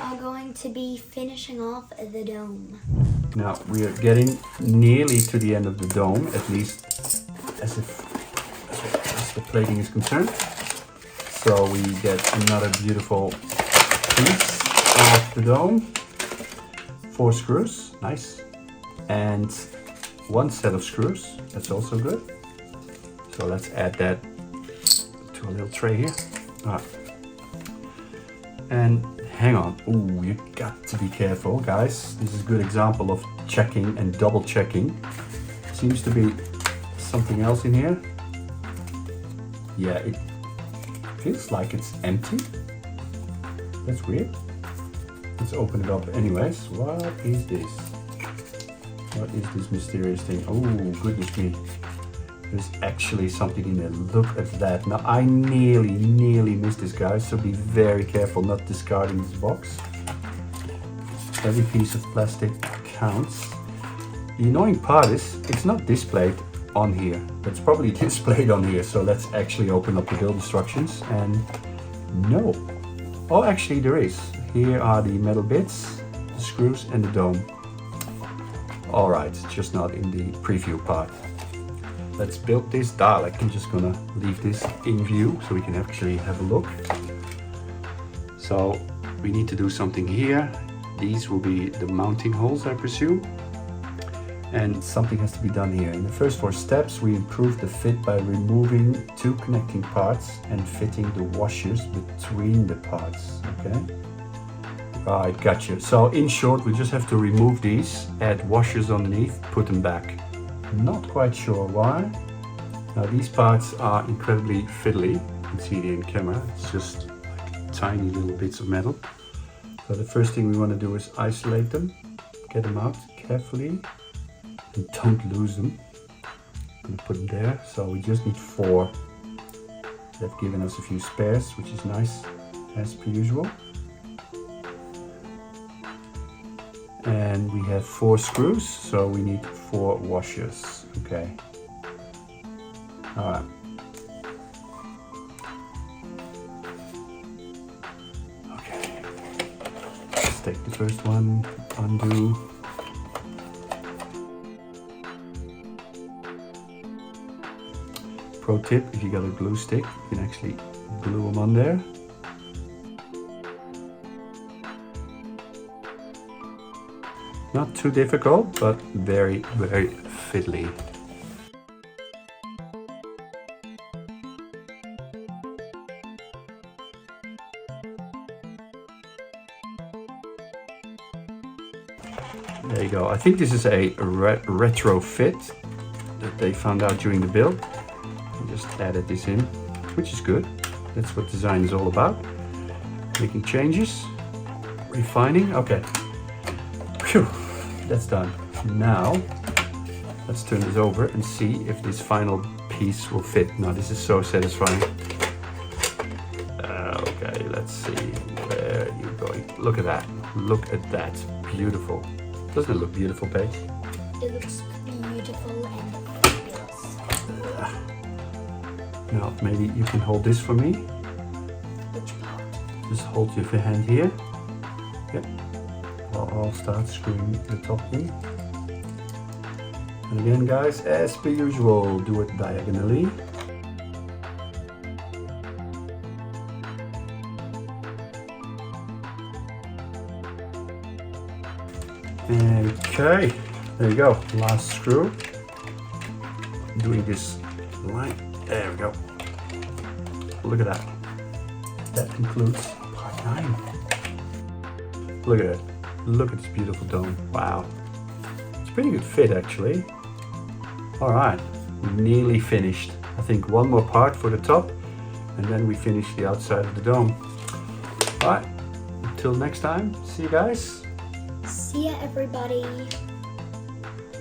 are going to be finishing off the dome. Now we are getting nearly to the end of the dome, at least as the plating is concerned. So we get another beautiful piece of the dome. 4 screws, nice. And 1 set of screws, that's also good. So let's add that to a little tray here. All right. And hang on, ooh, you got to be careful, guys. This is a good example of checking and double checking. Seems to be something else in here. Yeah, it feels like it's empty. That's weird. Let's open it up anyways. What is this? What is this mysterious thing? Oh, goodness me. There's actually something in there. Look at that. Now, I nearly missed this, guys, so be very careful not discarding this box. Every piece of plastic counts. The annoying part is it's not displayed on here. It's probably displayed on here, so let's actually open up the build instructions. And no. Oh, actually there is. Here are the metal bits, the screws and the dome. All right, it's just not in the preview part. Let's build this Dalek. I'm just gonna leave this in view so we can actually have a look. So we need to do something here. These will be the mounting holes, I presume. And something has to be done here. In the first 4 steps, we improve the fit by removing 2 connecting parts and fitting the washers between the parts, okay? Right, gotcha. So in short, we just have to remove these, add washers underneath, put them back. Not quite sure why. Now these parts are incredibly fiddly. You can see it in camera. It's just like tiny little bits of metal. So the first thing we want to do is isolate them, get them out carefully, and don't lose them. I'm gonna put them there. So we just need 4. They've given us a few spares, which is nice, as per usual. And we have 4 screws, so we need 4 washers. Okay. All right. Okay. Let's take the first one, undo. Pro tip, if you got a glue stick, you can actually glue them on there. Not too difficult, but very fiddly. There you go. I think this is a retrofit that they found out during the build. I just added this in, which is good. That's what design is all about. Making changes, refining. Okay. Phew, that's done. Now, let's turn this over and see if this final piece will fit. Now, this is so satisfying. Okay, let's see. Where are you going? Look at that. Look at that. Beautiful. Doesn't it look beautiful, Paige? It looks beautiful and fabulous. Now, maybe you can hold this for me. Which part? Just hold your hand here. Yep. I'll start screwing the top in. And again, guys, as per usual, do it diagonally. Okay, there you go. Last screw. Doing this line. There we go. Look at that. That concludes part 9. Look at it. Look at this beautiful dome. Wow. It's a pretty good fit, actually. All right, nearly finished. I think 1 more part for the top, and then we finish the outside of the dome. All right, until next time, see you guys. See ya, everybody.